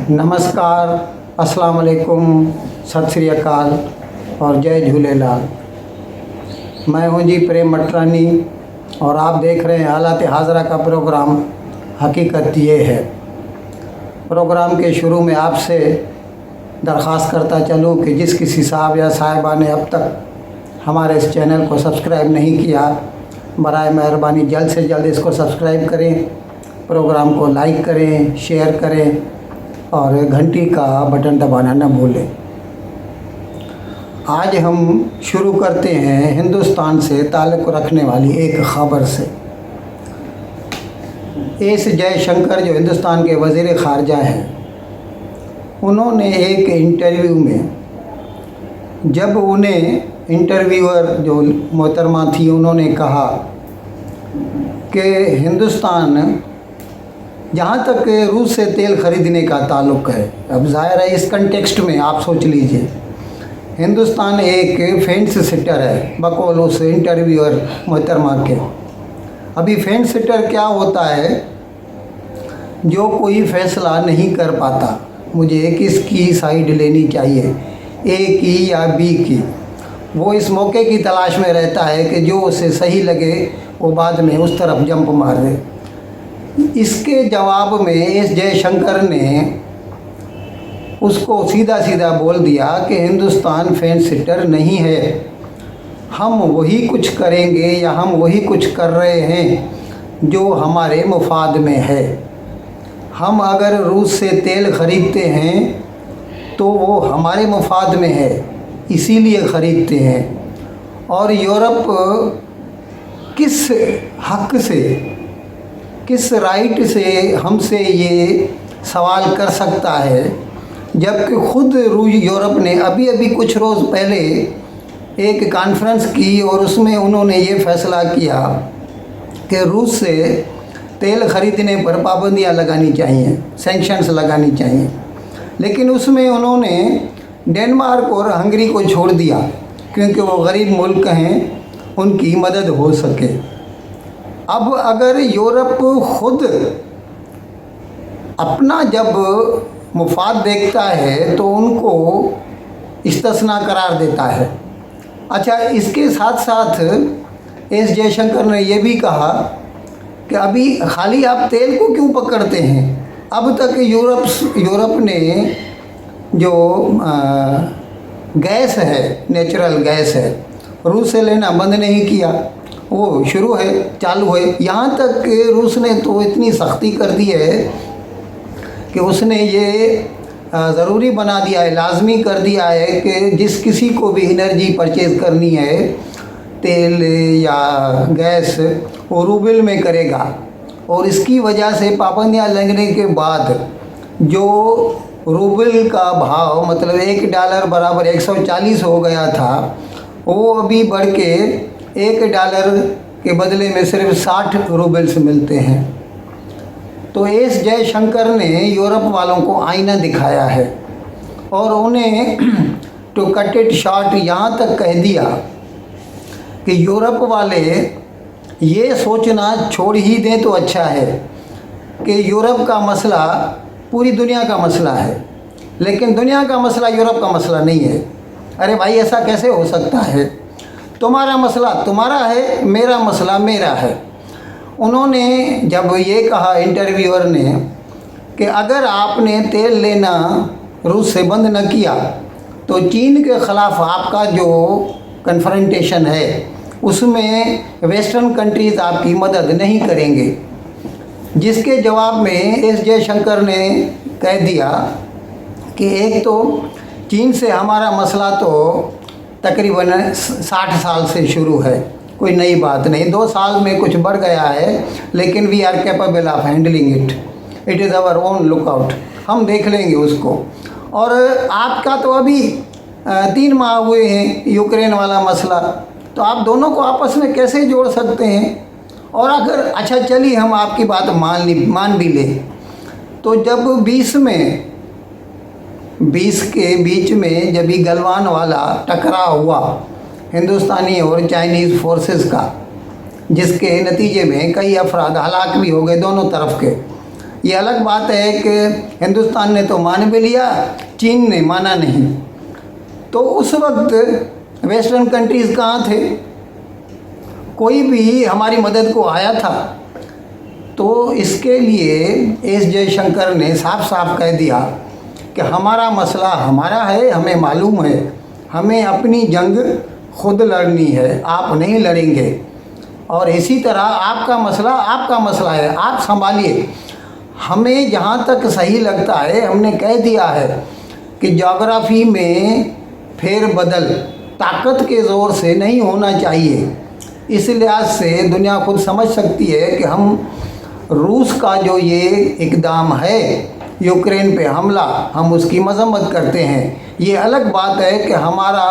नमस्कार, अस्सलाम वालेकुम, सत श्री अकाल और जय झूलेलाल। मैं हूं जी प्रेम मटरानी और आप देख रहे हैं हालात हाजरा का प्रोग्राम हकीकत ये है। प्रोग्राम के शुरू में आपसे दरख्वास्त करता चलूं कि जिस किसी साहब या साहिबा ने अब तक हमारे इस चैनल को सब्सक्राइब नहीं किया, बराए मेहरबानी जल्द से जल्द इसको सब्सक्राइब करें, प्रोग्राम को लाइक करें, शेयर करें और घंटी का बटन दबाना न भूलें। आज हम शुरू करते हैं हिंदुस्तान से ताल्लुक़ रखने वाली एक ख़बर से। एस जयशंकर जो हिंदुस्तान के वज़ीर ख़ारजा हैं, उन्होंने एक इंटरव्यू में, जब उन्हें इंटरव्यूअर जो मोहतरमा थी, उन्होंने कहा कि हिंदुस्तान जहाँ तक रूस से तेल ख़रीदने का ताल्लुक़ है, अब ज़ाहिर है इस कंटेक्स्ट में आप सोच लीजिए, हिंदुस्तान एक फेंस सिटर है बकौल उस इंटरव्यूअर मोहतरमा के। अभी फेंस सिटर क्या होता है? जो कोई फ़ैसला नहीं कर पाता मुझे किसकी साइड लेनी चाहिए, ए की या बी की, वो इस मौके की तलाश में रहता है कि जो उसे सही लगे वो बाद में उस तरफ जंप मार दे। इसके जवाब में एस जयशंकर ने उसको सीधा सीधा बोल दिया कि हिंदुस्तान फेंस सिटर नहीं है, हम वही कुछ करेंगे या हम वही कुछ कर रहे हैं जो हमारे मुफाद में है। हम अगर रूस से तेल ख़रीदते हैं तो वो हमारे मुफाद में है, इसीलिए ख़रीदते हैं। और यूरोप किस हक़ से, किस राइट से हमसे ये सवाल कर सकता है, जबकि ख़ुद यूरोप ने अभी अभी कुछ रोज़ पहले एक कॉन्फ्रेंस की और उसमें उन्होंने ये फ़ैसला किया कि रूस से तेल ख़रीदने पर पाबंदियां लगानी चाहिए, सैंक्शंस लगानी चाहिए। लेकिन उसमें उन्होंने डेनमार्क और हंगरी को छोड़ दिया क्योंकि वो गरीब मुल्क हैं, उनकी मदद हो सके। अब अगर यूरोप खुद अपना जब मुफाद देखता है तो उनको इस्तिस्ना करार देता है। अच्छा, इसके साथ साथ एस जयशंकर ने यह भी कहा कि अभी खाली आप तेल को क्यों पकड़ते हैं? अब तक यूरोप ने जो गैस है, नेचुरल गैस है, रूस से लेना बंद नहीं किया, वो शुरू है, चालू है। यहाँ तक कि रूस ने तो इतनी सख्ती कर दी है कि उसने ये ज़रूरी बना दिया है, लाजमी कर दिया है कि जिस किसी को भी एनर्जी परचेज़ करनी है, तेल या गैस, वो रूबल में करेगा। और इसकी वजह से पाबंदियाँ लगने के बाद जो रूबल का भाव मतलब $1 बराबर 140 हो गया था, वो अभी बढ़ के $1 के बदले में सिर्फ 60 रूबल्स मिलते हैं। तो एस जयशंकर ने यूरोप वालों को आईना दिखाया है और उन्हें टू कट इट शॉर्ट यहाँ तक कह दिया कि यूरोप वाले ये सोचना छोड़ ही दें तो अच्छा है कि यूरोप का मसला पूरी दुनिया का मसला है, लेकिन दुनिया का मसला यूरोप का मसला नहीं है। अरे भाई, ऐसा कैसे हो सकता है? तुम्हारा मसला तुम्हारा है, मेरा मसला मेरा है। उन्होंने जब ये कहा इंटरव्यूअर ने कि अगर आपने तेल लेना रूस से बंद न किया तो चीन के ख़िलाफ़ आपका जो कन्फ्रंटेशन है उसमें वेस्टर्न कंट्रीज़ आपकी मदद नहीं करेंगे। जिसके जवाब में एस जयशंकर ने कह दिया कि एक तो चीन से हमारा मसला तो तकरीबन 60 साल से शुरू है, कोई नई बात नहीं। 2 साल में कुछ बढ़ गया है, लेकिन we are capable of handling it, it is our own lookout, हम देख लेंगे उसको। और आपका तो अभी 3 माह हुए हैं यूक्रेन वाला मसला, तो आप दोनों को आपस में कैसे जोड़ सकते हैं? और अगर अच्छा चलिए हम आपकी बात मान भी लें, तो जब 20 के बीच में जब भी गलवान वाला टकराव हुआ हिंदुस्तानी और चाइनीज़ फोर्सेस का, जिसके नतीजे में कई अफराद हलाक भी हो गए दोनों तरफ के, ये अलग बात है कि हिंदुस्तान ने तो मान भी लिया, चीन ने माना नहीं। तो उस वक्त वेस्टर्न कंट्रीज़ कहाँ थे? कोई भी हमारी मदद को आया था? तो इसके लिए एस जयशंकर ने साफ साफ कह दिया कि हमारा मसला हमारा है, हमें मालूम है, हमें अपनी जंग खुद लड़नी है, आप नहीं लड़ेंगे। और इसी तरह आपका मसला है, आप संभालिए। हमें जहाँ तक सही लगता है हमने कह दिया है कि ज्योग्राफी में फेरबदल ताकत के ज़ोर से नहीं होना चाहिए। इस लिहाज से दुनिया खुद समझ सकती है कि हम रूस का जो ये इकदाम है यूक्रेन पे हमला, हम उसकी मजम्मत करते हैं। ये अलग बात है कि हमारा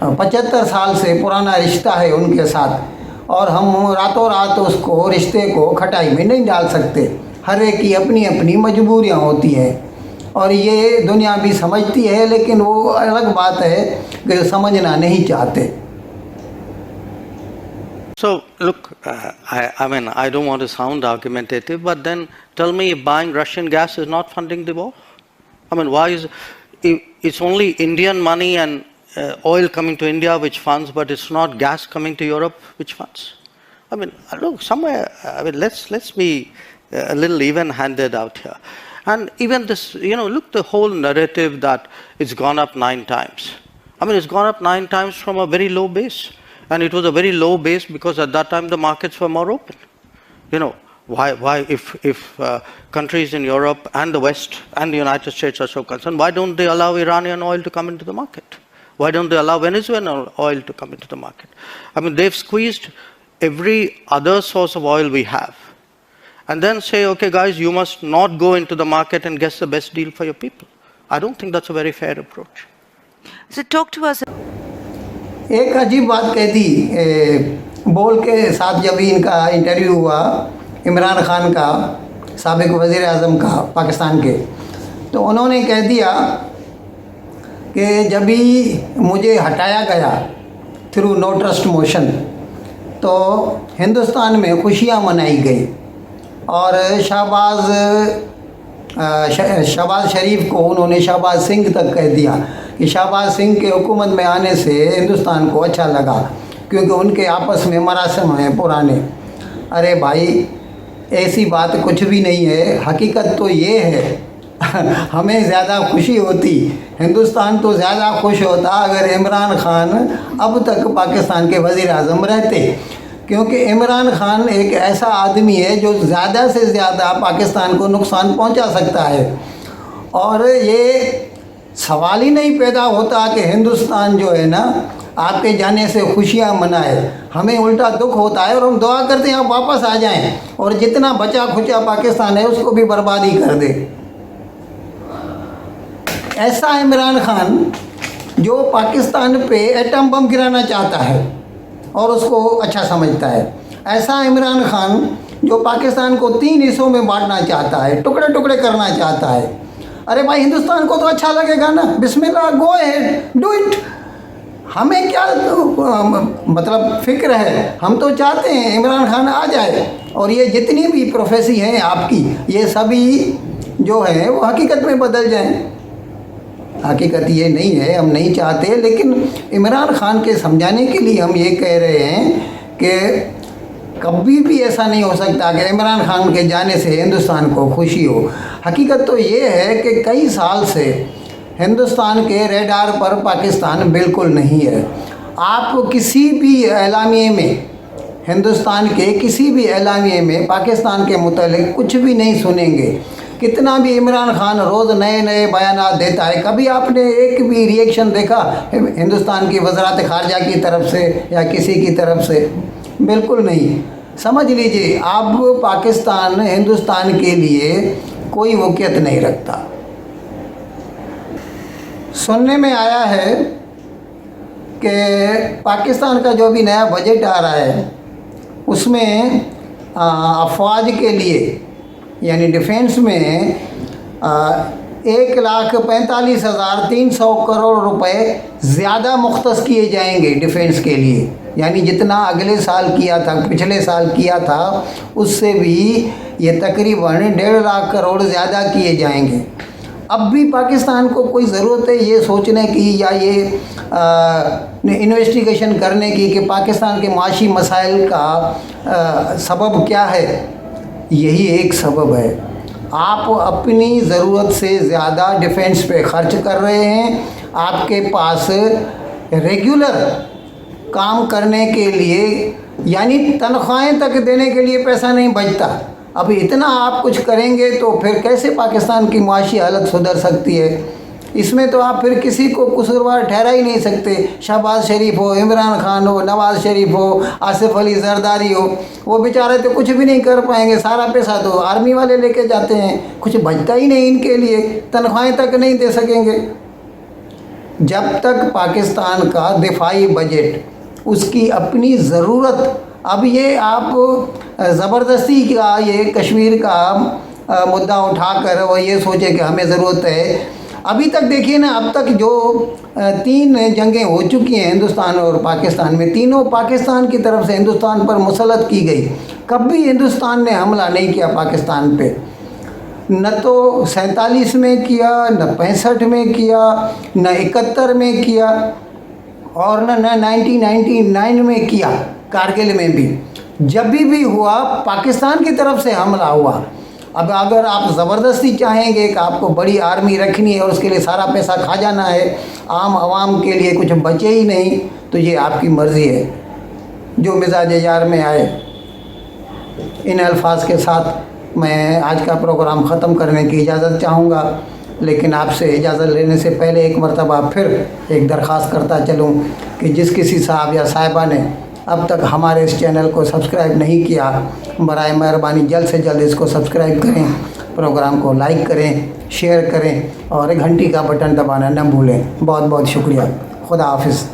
75 साल से पुराना रिश्ता है उनके साथ और हम रातों रात उसको रिश्ते को खटाई में नहीं डाल सकते। हर एक की अपनी अपनी मजबूरियां होती हैं और ये दुनिया भी समझती है, लेकिन वो अलग बात है कि समझना नहीं चाहते। So, look, I mean, I don't want to sound argumentative, but then tell me if buying Russian gas is not funding the war? I mean, why is it's only Indian money and oil coming to India which funds, but it's not gas coming to Europe which funds? I mean, look, somewhere, I mean, let's be a little even-handed out here. And even this, look, the whole narrative that it's gone up 9 times. I mean, it's gone up 9 times from a very low base. And it was a very low base because at that time the markets were more open. Why if countries in Europe and the West and the United States are so concerned, why don't they allow Iranian oil to come into the market? Why don't they allow Venezuelan oil to come into the market? I mean, they've squeezed every other source of oil we have. And then say, okay guys, you must not go into the market and get the best deal for your people. I don't think that's a very fair approach. So talk to us. एक अजीब बात कह दी बोल के साथ जब इनका interview हुआ इमरान खान का, साबिक वज़ीर आज़म का पाकिस्तान के, तो उन्होंने कह दिया कि जब भी मुझे हटाया गया थ्रू नो ट्रस्ट मोशन तो हिंदुस्तान में खुशियां मनाई गई और शहबाज शरीफ को उन्होंने शहबाज सिंह तक कह दिया कि शहबाज सिंह के हुकूमत में आने से हिंदुस्तान को अच्छा लगा क्योंकि उनके आपस में मरासम हैं पुराने। अरे भाई, ऐसी बात कुछ भी नहीं है। हकीकत तो ये है हमें ज़्यादा खुशी होती, हिंदुस्तान तो ज़्यादा खुश होता अगर इमरान खान अब तक पाकिस्तान के वज़ीर आज़म रहते, क्योंकि इमरान खान एक ऐसा आदमी है जो ज़्यादा से ज़्यादा पाकिस्तान को नुकसान पहुंचा सकता है। और ये सवाल ही नहीं पैदा होता कि हिंदुस्तान जो है ना आपके जाने से खुशियां मनाए, हमें उल्टा दुख होता है और हम दुआ करते हैं आप वापस आ जाएं और जितना बचा खुचा पाकिस्तान है उसको भी बर्बादी कर दे। ऐसा इमरान खान जो पाकिस्तान पे एटम बम गिराना चाहता है और उसको अच्छा समझता है, ऐसा इमरान खान जो पाकिस्तान को 3 हिस्सों में बांटना चाहता है, टुकड़े टुकड़े करना चाहता है। अरे भाई, हिंदुस्तान को तो अच्छा लगेगा ना, बिस्मिल्लाह, गो अहेड, डू इट। हमें क्या मतलब फ़िक्र है, हम तो चाहते हैं इमरान खान आ जाए और ये जितनी भी प्रोफेसी हैं आपकी, ये सभी जो है वो हकीकत में बदल जाएं। हकीकत ये नहीं है, हम नहीं चाहते, लेकिन इमरान खान के समझाने के लिए हम ये कह रहे हैं कि कभी भी ऐसा नहीं हो सकता कि इमरान खान के जाने से हिंदुस्तान को खुशी हो। हकीकत तो ये है कि कई साल से हिंदुस्तान के रेडार पर पाकिस्तान बिल्कुल नहीं है। आप किसी भी एलामिये में, हिंदुस्तान के किसी भी एलामिये में पाकिस्तान के मुतालिक कुछ भी नहीं सुनेंगे। कितना भी इमरान खान रोज़ नए नए बयानात देता है, कभी आपने एक भी रिएक्शन देखा हिंदुस्तान की वज़ारत ख़ारजा की तरफ से या किसी की तरफ से? बिल्कुल नहीं। समझ लीजिए, अब पाकिस्तान हिंदुस्तान के लिए कोई वक़ीयत नहीं रखता। सुनने में आया है कि पाकिस्तान का जो भी नया बजट आ रहा है उसमें अफवाज के लिए यानी डिफेंस में 1,45,300 करोड़ रुपए ज़्यादा मुख्तस किए जाएंगे डिफेंस के लिए। यानी जितना अगले साल किया था, पिछले साल किया था, उससे भी ये तकरीबन 1.5 लाख करोड़ ज़्यादा किए जाएंगे। अब भी पाकिस्तान को कोई ज़रूरत है ये सोचने की या ये इन्वेस्टिगेशन करने की कि पाकिस्तान के माशी मसाइल का सबब क्या है? यही एक सबब है, आप अपनी ज़रूरत से ज़्यादा डिफेंस पे खर्च कर रहे हैं। आपके पास रेगुलर काम करने के लिए यानी तनख्वाहें तक देने के लिए पैसा नहीं बचता। अब इतना आप कुछ करेंगे तो फिर कैसे पाकिस्तान की माशी हालत सुधर सकती है? इसमें तो आप फिर किसी को कसूरवार ठहरा ही नहीं सकते। शहबाज शरीफ हो, इमरान खान हो, नवाज़ शरीफ हो, आसिफ अली जरदारी हो, वो बेचारे तो कुछ भी नहीं कर पाएंगे। सारा पैसा तो आर्मी वाले लेके जाते हैं, कुछ बचता ही नहीं इनके लिए, तनख्वाहें तक नहीं दे सकेंगे। जब तक पाकिस्तान का दिफाई बजट उसकी अपनी ज़रूरत, अब ये आप ज़बरदस्ती का ये कश्मीर का मुद्दा उठाकर और ये सोचे कि हमें ज़रूरत है। अभी तक देखिए ना, अब तक जो 3 जंगें हो चुकी हैं हिंदुस्तान और पाकिस्तान में, तीनों पाकिस्तान की तरफ से हिंदुस्तान पर मुसल्लत की गई। कभी हिंदुस्तान ने हमला नहीं किया पाकिस्तान पे, न तो 47 में किया, न 65 में किया, न 71 में किया और न 1999 में किया, कारगिल में भी। जब भी हुआ पाकिस्तान की तरफ से हमला हुआ। अब अगर आप ज़बरदस्ती चाहेंगे कि आपको बड़ी आर्मी रखनी है और उसके लिए सारा पैसा खा जाना है, आम आवाम के लिए कुछ बचे ही नहीं, तो ये आपकी मर्ज़ी है। जो मिजाज यार में आए, इन अल्फाज के साथ मैं आज का प्रोग्राम ख़त्म करने की इजाज़त चाहूँगा। लेकिन आपसे इजाज़त लेने से पहले एक मरतबा फिर एक दरख्वास्त करता चलूँ कि जिस किसी साहब या साहिबा ने अब तक हमारे इस चैनल को सब्सक्राइब नहीं किया, बराए मेहरबानी जल्द से जल्द इसको सब्सक्राइब करें, प्रोग्राम को लाइक करें, शेयर करें और घंटी का बटन दबाना न भूलें। बहुत बहुत शुक्रिया। खुदा हाफिज़।